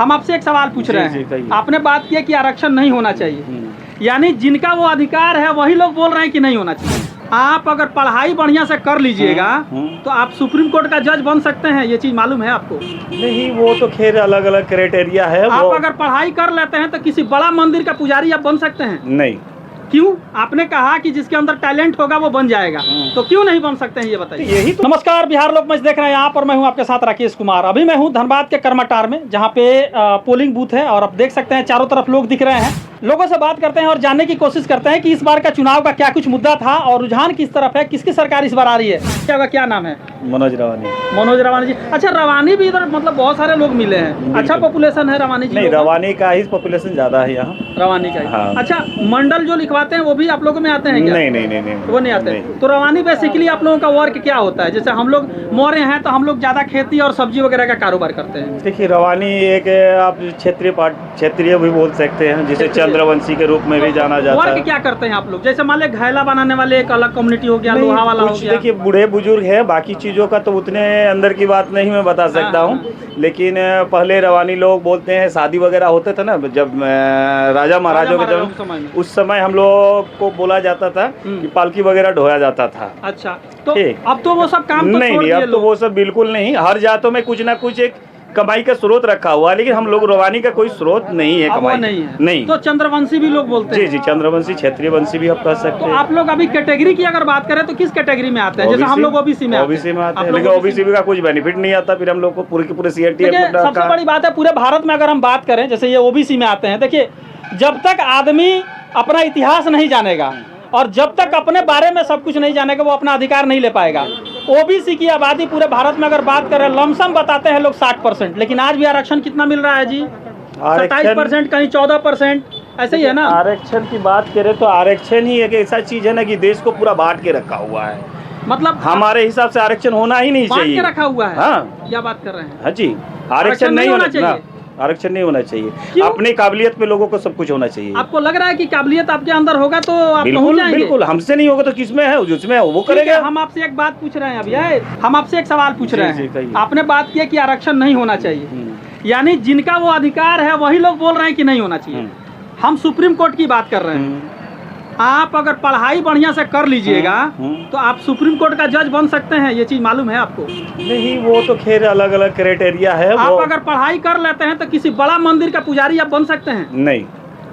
हम आपसे एक सवाल पूछ रहे हैं। आपने बात किया कि आरक्षण नहीं होना चाहिए, यानी जिनका वो अधिकार है वही लोग बोल रहे हैं कि नहीं होना चाहिए। आप अगर पढ़ाई बढ़िया से कर लीजिएगा तो आप सुप्रीम कोर्ट का जज बन सकते हैं, ये चीज मालूम है आपको? नहीं, वो तो खैर अलग अलग क्राइटेरिया है। आप अगर पढ़ाई कर लेते हैं तो किसी बड़ा मंदिर का पुजारी आप बन सकते हैं? नहीं। क्यों? आपने कहा कि जिसके अंदर टैलेंट होगा वो बन जाएगा, तो क्यों नहीं बन सकते हैं ये बताइए। यही तो। नमस्कार, बिहार लोकमंच देख रहे हैं आप और मैं हूं आपके साथ राकेश कुमार। अभी मैं हूं धनबाद के कर्मटार में, जहां पे पोलिंग बूथ है और आप देख सकते हैं चारों तरफ लोग दिख रहे हैं। लोगों से बात करते हैं और जानने की कोशिश करते हैं कि इस बार का चुनाव का क्या कुछ मुद्दा था और रुझान किस तरफ है, किसकी सरकार इस बार आ रही है। क्या नाम है? मनोज रवानी। मनोज रवानी जी। अच्छा, रवानी भी इधर मतलब बहुत सारे लोग मिले हैं, अच्छा पॉपुलेशन है रवानी जी? नहीं, रवानी का ही पॉपुलेशन ज्यादा है यहाँ। रवानी का? हाँ। अच्छा, मंडल जो लिखवाते हैं वो भी आप लोगों में आते हैं क्या? नहीं, वो नहीं आते हैं। तो रवानी बेसिकली आप लोगों का वर्क क्या होता है? जैसे हम लोग मौर्य हैं तो हम लोग ज्यादा खेती और सब्जी वगैरह का कारोबार करते हैं। देखिए, रवानी एक आप क्षेत्रीय भी बोल सकते हैं, जिसे चंद्रवंशी के रूप में भी जाना जाता है। वर्क क्या करते हैं आप लोग? जैसे मान लें घैला बनाने वाले एक अलग कम्युनिटी हो गया, लोहा वाला हो गया। देखिए, बूढ़े बुजुर्ग है, बाकी चीजों का तो उतने अंदर की बात नहीं मैं बता सकता हूँ, लेकिन पहले रवानी लोग बोलते हैं शादी वगैरह होते थे ना, जब राजा महाराजों के जब उस समय हम लोग को बोला जाता था कि पालकी वगैरह ढोया जाता था। अच्छा, तो अब तो वो सब काम नहीं, अब तो वो सब बिल्कुल नहीं। हर जातों में कुछ ना कुछ एक कमाई का स्रोत रखा हुआ है, लेकिन हम लोग रवानी का कोई स्रोत नहीं है कमाई। नहीं। तो चंद्रवंशी भी लोग बोलते हैं? जी, चंद्रवंशी, क्षेत्रीय वंशी भी आप कह सकते हैं। तो आप लोग अभी कैटेगरी की अगर बात करें तो किस कैटेगरी में आते हैं? जैसे हम लोग ओबीसी में आते हैं, लेकिन ओबीसी का कुछ बेनिफिट नहीं आता, फिर हम लोग को पूरे के पूरे सीआरटी। सबसे बड़ी बात है, पूरे भारत में अगर हम बात करें, जैसे ये ओबीसी में आते हैं, देखिए जब तक आदमी अपना इतिहास नहीं जानेगा और जब तक अपने बारे में सब कुछ नहीं जानेगा वो अपना अधिकार नहीं ले पाएगा। ओबीसी की आबादी पूरे भारत में अगर बात करें, लमसम बताते हैं लोग 60%, लेकिन आज भी आरक्षण कितना मिल रहा है जी? 27%, कहीं 14%, ऐसे ही है ना। आरक्षण की बात करें तो आरक्षण ही एक ऐसा चीज है ना कि देश को पूरा बांट के रखा हुआ है। मतलब हमारे हिसाब से आरक्षण होना ही नहीं चाहिए। बांट के रखा हुआ है? हाँ, क्या बात कर रहे हैं? हाँ जी, आरक्षण नहीं होना चाहिए। आरक्षण नहीं होना चाहिए। अपनी काबिलियत पे लोगों को सब कुछ होना चाहिए। आपको लग रहा है कि काबिलियत आपके अंदर होगा तो आप पहुंच जाएंगे? बिल्कुल, हमसे नहीं होगा तो किसमें है? जिसमें है वो करेगा। हम आपसे एक बात पूछ रहे हैं अभी, हम आपसे एक सवाल पूछ रहे हैं। आपने बात किया कि आरक्षण नहीं होना चाहिए, यानी जिनका वो अधिकार है वही लोग बोल रहे हैं कि नहीं होना चाहिए। हम सुप्रीम कोर्ट की बात कर रहे हैं। आप अगर पढ़ाई बढ़िया से कर लीजिएगा तो आप सुप्रीम कोर्ट का जज बन सकते हैं, ये चीज मालूम है आपको? नहीं, वो तो खैर अलग अलग क्राइटेरिया है। आप अगर पढ़ाई कर लेते हैं तो किसी बड़ा मंदिर का पुजारी आप बन सकते हैं? नहीं।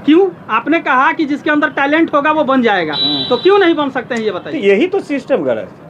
क्यों? आपने कहा कि जिसके अंदर टैलेंट होगा वो बन जाएगा, तो क्यों नहीं बन सकते हैं ये बताइए। यही तो सिस्टम गलत है,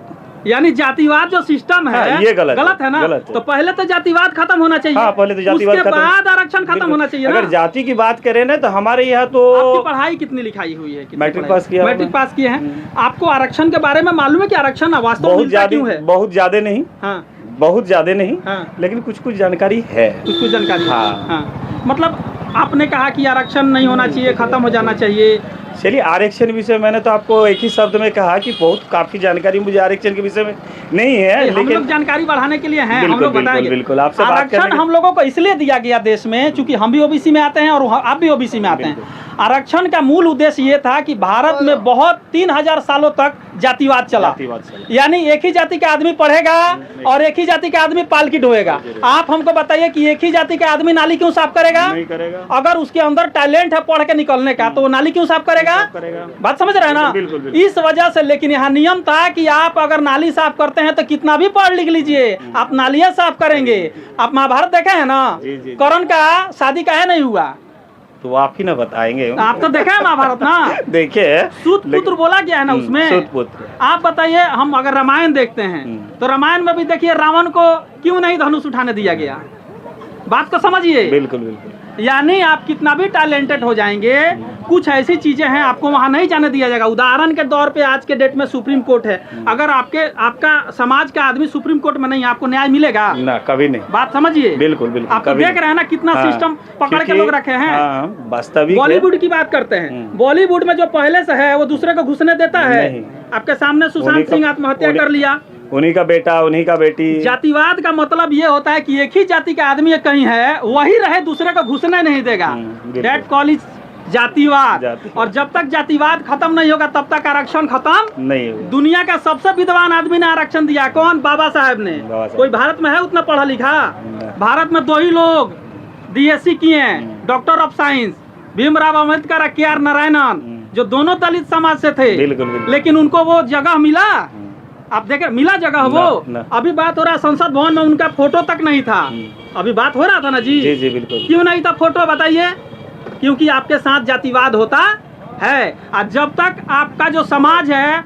यानी जातिवाद जो सिस्टम है ये गलत है ना। गलत है। तो पहले तो जातिवाद खत्म होना चाहिए। हाँ, पहले तो जातिवाद उसके बाद आरक्षण खत्म होना चाहिए ना। अगर जाति की बात करें ना तो हमारे यहाँ तो आपकी पढ़ाई कितनी लिखाई हुई है? मैट्रिक पास किया। मैट्रिक पास किए हैं। आपको आरक्षण के बारे में मालूम है कि आरक्षण वास्तव में क्यों है? बहुत ज्यादा नहीं। हाँ, बहुत ज्यादा नहीं। हाँ, लेकिन कुछ जानकारी है। कुछ जानकारी। हाँ, मतलब आपने कहा कि आरक्षण नहीं होना चाहिए, खत्म हो जाना चाहिए। चलिए, आरक्षण विषय मैंने तो आपको एक ही शब्द में कहा कि काफी जानकारी मुझे आरक्षण के विषय में नहीं है, लेकिन हम लोग जानकारी बढ़ाने के लिए हैं, हम लोग बताएंगे। बिल्कुल, आपसे बात करेंगे। आरक्षण हम लोगों को इसलिए दिया गया देश में क्योंकि हम भी ओबीसी में आते हैं और आप भी ओबीसी में आते हैं। आरक्षण का मूल उद्देश्य ये था कि भारत में बहुत 3000 सालों तक जातिवाद चला, यानी एक ही जाति का आदमी पढ़ेगा और एक ही जाति का आदमी पालकी ढोएगा। आप हमको बताइए कि एक ही जाति का आदमी नाली क्यों साफ करेगा? नहीं करेगा। अगर उसके अंदर टैलेंट है पढ़ के निकलने का तो वो नाली क्यों साफ करेगा? बात समझ रहे हैं ना? बिल्कुल। इस वजह से, लेकिन यहाँ नियम था कि आप अगर नाली साफ करते हैं तो कितना भी पढ़ लिख लीजिए, आप नालियां साफ करेंगे। आप महाभारत देखे हैं ना? कर्ण का शादी काहे नहीं हुआ? तो आप ही ना बताएंगे। आप तो देखे हैं महाभारत ना? देखे। सूत पुत्र बोला गया है ना उसमें। सूत पुत्र। आप बताइए, हम अगर रामायण देखते हैं तो रामायण में भी देखिए रावण को क्यों नहीं धनुष उठाने दिया गया? बात को समझिए। बिल्कुल। यानी आप कितना भी टैलेंटेड हो जाएंगे, कुछ ऐसी चीजें हैं आपको वहां नहीं जाने दिया जाएगा। उदाहरण के तौर पे आज के डेट में सुप्रीम कोर्ट है, अगर आपका समाज का आदमी सुप्रीम कोर्ट में नहीं, आपको न्याय मिलेगा ना? कभी नहीं। बात समझिए। बिल्कुल। आप देख रहे हैं ना कितना सिस्टम पकड़ के लोग रखे हैं। वास्तविक। बॉलीवुड की बात करते हैं, बॉलीवुड में जो पहले से है वो दूसरे को घुसने देता है। आपके सामने सुशांत सिंह आत्महत्या कर लिया, उन्हीं का बेटा, उन्हीं का बेटी। जातिवाद का मतलब ये होता है कि एक ही जाति का आदमी कहीं है वही रहे, दूसरे को घुसने नहीं देगा। दैट कॉल इज जातिवाद। और जब तक जातिवाद खत्म नहीं होगा तब तक आरक्षण खत्म नहीं होगा। दुनिया का सबसे विद्वान आदमी ने आरक्षण दिया, कौन? बाबा साहब ने। कोई भारत में है उतना पढ़ा लिखा? भारत में 2 ही लोग, DSc किए हैं, doctor of science, Bhimrao Ambedkar, KR Narayanan, जो दोनों दलित समाज से थे, बिल्कुल। लेकिन उनको वो जगह मिला। आप देखें, मिला जगह वो ना। अभी बात हो रहा है संसद भवन में उनका फोटो तक नहीं था। अभी बात हो रहा था ना जी। जी बिल्कुल। क्यों नहीं था फोटो, बताइए? क्योंकि आपके साथ जातिवाद होता है। और जब तक आपका जो समाज है,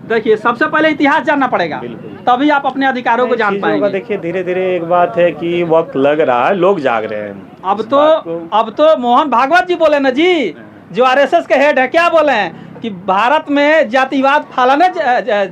देखिए सबसे पहले इतिहास जानना पड़ेगा, तभी आप अपने अधिकारों को जान पाएंगे। देखिए धीरे धीरे एक बात है कि वक्त लग रहा है, लोग जाग रहे हैं। अब तो मोहन भागवत जी बोले ना जी, जो RSS के हेड है, क्या बोले हैं कि भारत में जातिवाद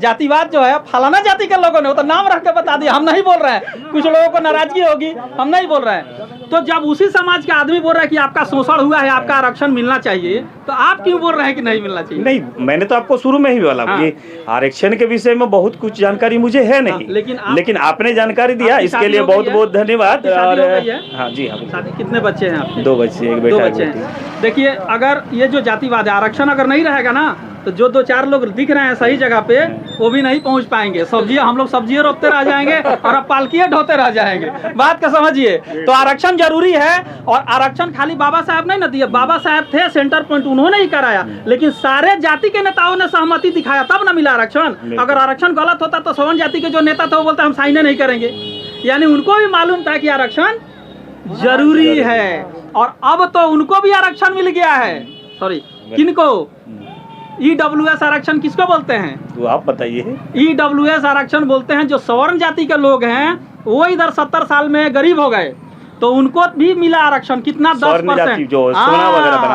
जातिवाद जो है फलाना जाति के लोगों ने, वो तो नाम रख के बता दिया, हम नहीं बोल रहे हैं। कुछ लोगों को नाराजगी होगी, हम नहीं बोल रहे हैं। तो जब उसी समाज का आदमी बोल रहा है कि आपका शोषण हुआ है, आपका आरक्षण मिलना चाहिए, तो आप क्यों बोल रहे हैं कि नहीं मिलना चाहिए? नहीं, मैंने तो आपको शुरू में ही बोला कि आरक्षण के विषय में बहुत कुछ जानकारी मुझे है नहीं, लेकिन आपने जानकारी दिया, इसके लिए बहुत बहुत धन्यवाद। हाँ जी, हाँ। शादी कितने बच्चे हैं आपके? 2 बच्चे, एक बेटा, एक बेटी। देखिए, अगर ये जो जातिवाद है, आरक्षण अगर नहीं रहेगा ना, तो जो 2-4 लोग दिख रहे हैं सही जगह पे, वो भी नहीं पहुंच पाएंगे। सब्जियां, हम लोग सब्जियां रोपते रह जाएंगे और अब पालकियां ढोते रह जाएंगे। बात का समझिए। तो आरक्षण जरूरी है, और आरक्षण खाली बाबा साहब नहीं ना दिए, बाबा साहब थे सेंटर पॉइंट, उन्होंने ही कराया, लेकिन सारे जाति के नेताओं ने सहमति दिखाया, तब ना मिला आरक्षण। अगर आरक्षण गलत होता तो सवर्ण जाति के जो नेता थे वो बोलते हम साइन नहीं करेंगे। यानी उनको भी मालूम था कि आरक्षण जरूरी है, और अब तो उनको भी आरक्षण मिल गया है। सॉरी, किनको? EWS आरक्षण किसको बोलते हैं? तो आप बताइए। EWS आरक्षण बोलते हैं जो सवर्ण जाति के लोग हैं, वो इधर 70 साल में गरीब हो गए, तो उनको भी मिला आरक्षण। कितना? 10%।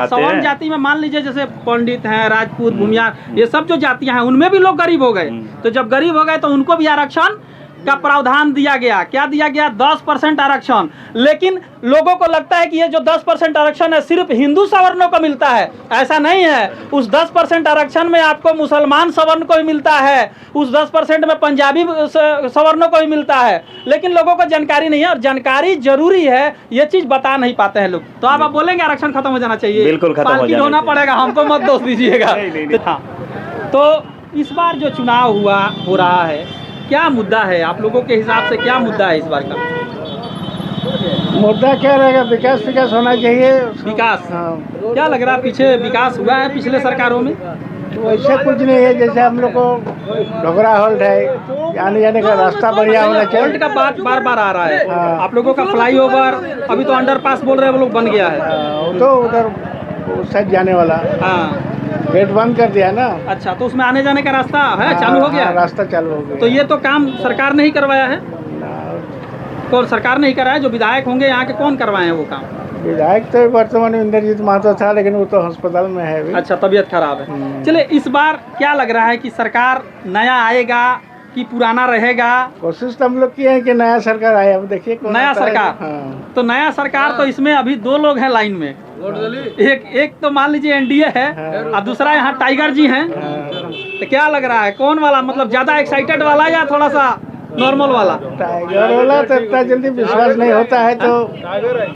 सवर्ण जाति में मान लीजिए जैसे पंडित हैं, राजपूत, भूमियार, ये सब जो जातियां हैं, उनमें भी लोग गरीब हो गए। तो जब गरीब हो गए तो उनको भी आरक्षण का प्रावधान दिया गया। क्या दिया गया? 10% आरक्षण। लेकिन लोगों को लगता है कि ये जो 10% आरक्षण है सिर्फ हिंदू सवर्णों को मिलता है। ऐसा नहीं है। उस 10% आरक्षण में आपको मुसलमान सवर्ण को भी मिलता है, उस 10% में पंजाबी सवर्णों को भी मिलता है, लेकिन लोगों को जानकारी नहीं है, और जानकारी जरूरी है, ये चीज बता नहीं पाते हैं लोग। तो आप बोलेंगे आरक्षण खत्म हो जाना चाहिए? बिल्कुल खत्म होना पड़ेगा, हमको मत दोष दीजिएगा। हाँ, तो इस बार जो चुनाव हो रहा है, क्या मुद्दा है आप लोगों के हिसाब से? क्या मुद्दा है इस बार का? मुद्दा क्या रहेगा? विकास होना चाहिए। विकास? क्या लग रहा है, पीछे विकास हुआ है पिछले सरकारों में? वैसे कुछ नहीं है। जैसे हम लोग को ढोगरा हॉल्ट है, आने जाने का रास्ता बढ़िया होना चाहिए। हॉल्ट का बात बार बार आ रहा है। आप लोगों का फ्लाईओवर, अभी तो अंडरपास बोल रहे हैं वो लोग, बन गया है। तो उधर साइड जाने वाला, हाँ, गेट बंद कर दिया ना। अच्छा, तो उसमें आने जाने का रास्ता है, चालू हो गया? रास्ता चालू हो गया। तो ये तो काम सरकार ने ही करवाया है? कौन सरकार ने ही कराया? जो विधायक होंगे यहाँ के, कौन करवाए हैं वो काम? विधायक तो वर्तमान में इंद्रजीत महतो था, लेकिन वो तो अस्पताल में है अभी। अच्छा, तबीयत खराब है। चलिए, इस बार क्या लग रहा है कि सरकार नया आएगा कि पुराना रहेगा? कोशिश तो हम लोग किए हैं कि नया सरकार आए। अब देखिए नया सरकार। हाँ। तो नया सरकार तो इसमें अभी 2 लोग हैं लाइन में। एक तो मान लीजिए NDA है, और दूसरा यहाँ टाइगर जी हैं। तो क्या लग रहा है, कौन वाला, मतलब ज्यादा एक्साइटेड वाला या थोड़ा सा नॉर्मल वाला? टाइगर वाला तो इतना जल्दी विश्वास नहीं होता है। तो